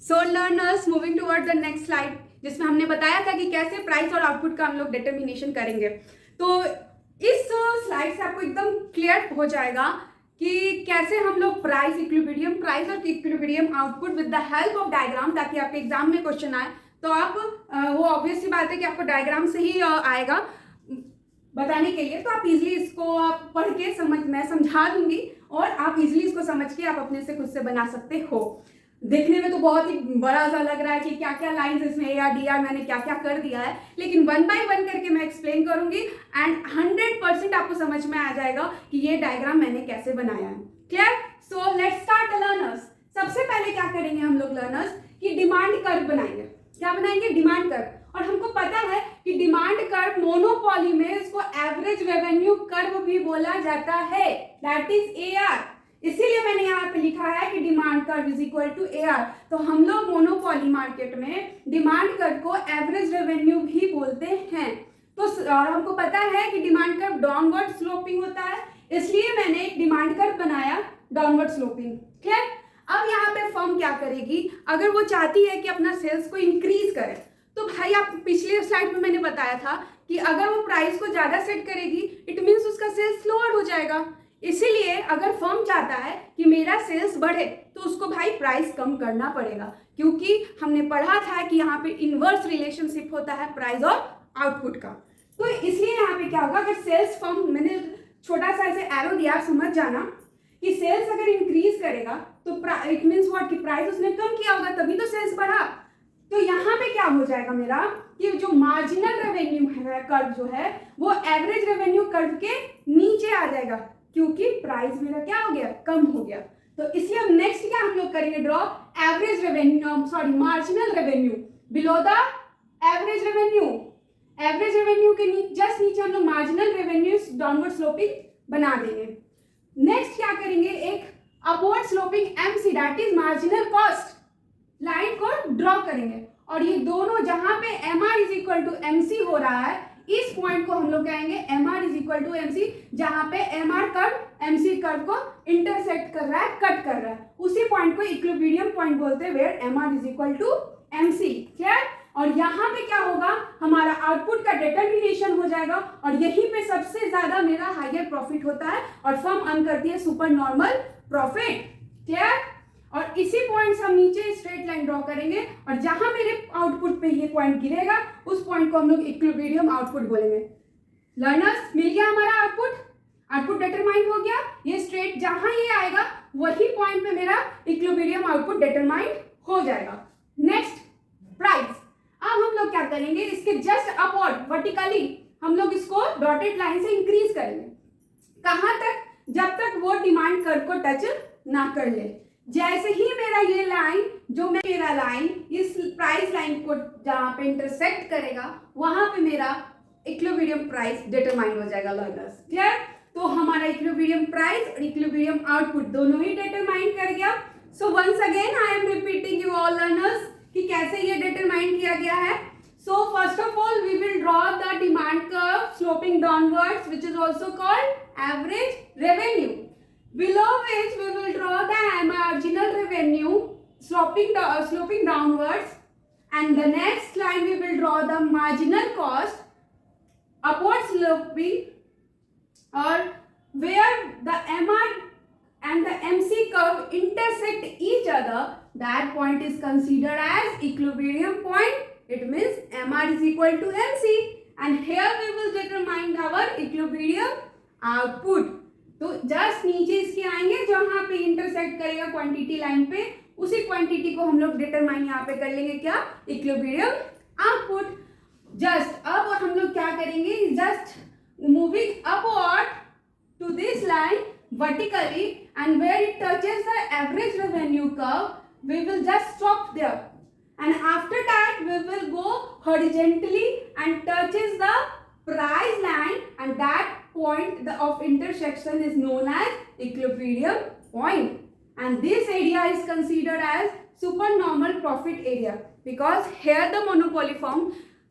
So learners moving toward the next slide, जिसमें हमने बताया था कि कैसे प्राइस और आउटपुट का हम लोग डिटर्मिनेशन करेंगे। तो इस स्लाइड से आपको एकदम क्लियर हो जाएगा कि कैसे हम लोग प्राइस और equilibrium output with the help of diagram, ताकि आपके एग्जाम में क्वेश्चन आए तो आप वो ऑब्वियस सी बात है कि आपको डायग्राम से ही आएगा बताने के लिए, तो आप इजीली इसको आप पढ़ के मैं समझा दूंगी और आप इजीली इसको समझ के आप अपने से खुद से बना सकते हो। देखने में तो बहुत ही बड़ा सा लग रहा है कि क्या क्या लाइंस इसमें AR मैंने क्या क्या कर दिया है, लेकिन वन बाय वन करके मैं एक्सप्लेन करूंगी एंड 100% आपको समझ में आ जाएगा कि ये डायग्राम मैंने कैसे बनाया है। Clear? So let's start learners. सबसे पहले क्या करेंगे हम लोग लर्नर्स कि डिमांड कर्व बनाएंगे। क्या बनाएंगे? Demand curve. और हमको पता है कि डिमांड कर्व मोनोपोली में इसको एवरेज रेवेन्यू कर्व भी बोला जाता है, दैट इज AR। इसीलिए मैंने यहाँ पे लिखा है कि demand curve is equal to AR। तो हम लोग मोनोपोली मार्केट में डिमांड कर्व को एवरेज रेवेन्यू भी बोलते हैं। तो हमको पता है कि डिमांड कर्व डाउनवर्ड स्लोपिंग होता है, इसलिए मैंने एक डिमांड कर्व बनाया डाउनवर्ड स्लोपिंग। क्लियर? अब यहाँ पे फर्म क्या करेगी, अगर वो चाहती है कि अपना सेल्स को इंक्रीज करे, तो भाई आप पिछले स्लाइड में मैंने बताया था कि अगर वो प्राइस को ज्यादा सेट करेगी इट मीन्स उसका सेल्स स्लोअर हो जाएगा। इसीलिए अगर फर्म चाहता है कि मेरा सेल्स बढ़े तो उसको भाई प्राइस कम करना पड़ेगा, क्योंकि हमने पढ़ा था कि यहाँ पे इनवर्स रिलेशनशिप होता है प्राइस और आउटपुट का। तो इसलिए यहाँ पे क्या होगा, अगर सेल्स फर्म, मैंने छोटा सा ऐसे एरो दिया, समझ जाना कि सेल्स अगर इंक्रीज करेगा तो इट मीन्स व्हाट, कि प्राइस उसने कम किया होगा तभी तो सेल्स बढ़ा। तो यहाँ पे क्या हो जाएगा मेरा कि जो मार्जिनल रेवेन्यू है कर्व जो है वो एवरेज रेवेन्यू कर्व के नीचे आ जाएगा, क्योंकि प्राइस मेरा क्या हो गया, कम हो गया। तो इसलिए अब नेक्स्ट क्या हम लोग करेंगे, draw average revenue, sorry marginal revenue below the average revenue. Average revenue के जस्ट नीचे हम लोग मार्जिनल रेवेन्यू डाउनवर्ड स्लोपिंग बना देंगे। नेक्स्ट क्या करेंगे, एक upward sloping MC that is marginal cost line को ड्रॉ करेंगे, और ये दोनों जहां पे MR is equal to MC हो रहा है, इस पॉइंट को हम लोग कहेंगे MR is equal to MC, जहां पे MR कर्व MC कर्व को इंटरसेक्ट कर रहा है, कट कर रहा है, उसी पॉइंट को इक्विलिब्रियम पॉइंट बोलते हैं, where MR is equal to MC। Clear? और यहाँ पे क्या होगा, हमारा आउटपुट का डिटर्मिनेशन हो जाएगा, और यहीं पे सबसे ज्यादा मेरा हायर प्रॉफिट होता है और फर्म अर्न करती है सुपर नॉर्मल प्रॉफिट। क्लियर? और इसी पॉइंट से हम नीचे स्ट्रेट लाइन ड्रॉ करेंगे, और जहां मेरे आउटपुट पे ये पॉइंट गिरेगा उस पॉइंट को हम लोग इक्विलिब्रियम आउटपुट बोलेंगे। लर्नर्स, मिल गया हमारा आउटपुट डिटरमाइन हो गया। ये स्ट्रेट जहां ये आएगा वही पॉइंट पे मेरा इक्विलिब्रियम आउटपुट डिटरमाइन हो जाएगा। Next price. अब हम लोग क्या करेंगे, इसके जस्ट अपवर्ड वर्टिकली हम लोग इसको डॉटेड लाइन से इंक्रीज करेंगे। कहां तक? जब तक वो डिमांड कर्व को टच ना कर ले। जैसे ही मेरा ये लाइन, जो मेरा लाइन इस प्राइस लाइन को जहां पे इंटरसेक्ट करेगा वहां पे मेरा इक्विलिब्रियम प्राइस डिटरमाइन हो जाएगा लर्नर्स। क्लियर? तो हमारा इक्विलिब्रियम प्राइस और इक्विलिब्रियम आउटपुट दोनों ही डिटरमाइन कर गया। So once again I am repeating you all learners कि कैसे ये डिटरमाइन किया गया है। So first of all we will draw the demand curve sloping downwards which is also called average revenue, below which we will draw the marginal revenue sloping downwards, and the next line we will draw the marginal cost upward sloping, or where the MR and the MC curve intersect each other, that point is considered as equilibrium point. It means MR is equal to MC, and here we will determine our equilibrium output. तो just नीचे इसके आएंगे जहां पे intersect करेगा quantity line पे, उसी quantity को हम लोग डिटरमाइन यहाँ पे कर लेंगे, क्या, इक्विलिब्रियम आउटपुट। जस्ट अब हम लोग क्या करेंगे, just moving upward to this line vertically, and where it touches the average revenue curve we will just stop there, and after that we will go horizontally and touches the price line, and that point of intersection is known as equilibrium point, and this area is considered as supernormal profit area because here the monopoly firm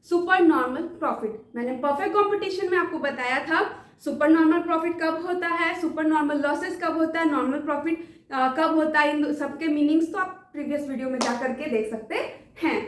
supernormal profit। मैंने perfect competition में आपको बताया था super normal profit कब होता है, super normal losses कब होता है, नॉर्मल प्रॉफिट कब होता है, इन सबके मीनिंग्स तो आप प्रीवियस वीडियो में जा करके देख सकते हैं।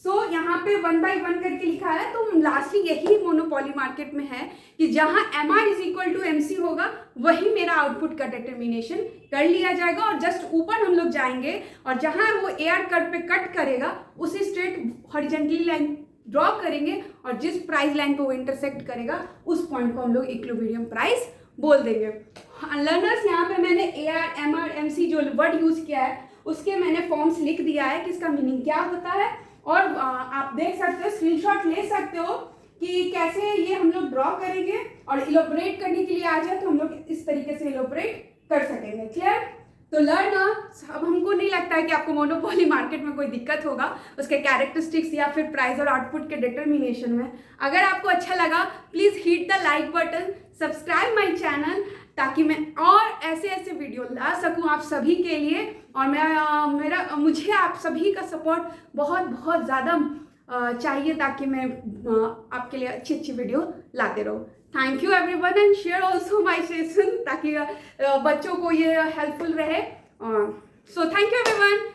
सो यहाँ पे 1 by 1 करके लिखा है, तो लास्टली यही मोनोपोली मार्केट में है कि जहाँ MR is equal to MC होगा वही मेरा आउटपुट का डिटर्मिनेशन कर लिया जाएगा, और जस्ट ऊपर हम लोग जाएंगे और जहाँ वो AR कर्व पे कट करेगा उसी स्ट्रेट हॉरिजॉन्टली लाइन ड्रॉ करेंगे, और जिस प्राइस लाइन पे वो इंटरसेक्ट करेगा उस पॉइंट को हम लोग इक्विलिब्रियम प्राइस बोल देंगे। लर्नर्स, यहाँ पे मैंने AR, MR, MC जो वर्ड यूज किया है उसके मैंने फॉर्म्स लिख दिया है कि इसका मीनिंग क्या होता है, और आप देख सकते हो, स्क्रीनशॉट ले सकते हो कि कैसे ये हम लोग ड्रॉ करेंगे, और इलोबरेट करने के लिए आ जाए तो हम लोग इस तरीके से इलोबरेट कर सकेंगे। क्लियर? तो लर्नर्स, अब हमको नहीं लगता है कि आपको मोनोपोली मार्केट में कोई दिक्कत होगा उसके कैरेक्टरिस्टिक्स या फिर प्राइस और आउटपुट के डिटर्मिनेशन में। अगर आपको अच्छा लगा please hit the like button, subscribe my channel, ताकि मैं और ऐसे ऐसे वीडियो ला सकूं आप सभी के लिए, और मुझे आप सभी का सपोर्ट बहुत बहुत ज़्यादा चाहिए ताकि मैं आपके लिए अच्छी अच्छी वीडियो लाते रहूँ। Thank you everyone, and share also my session ताकि बच्चों को ये हेल्पफुल रहे। So thank you everyone.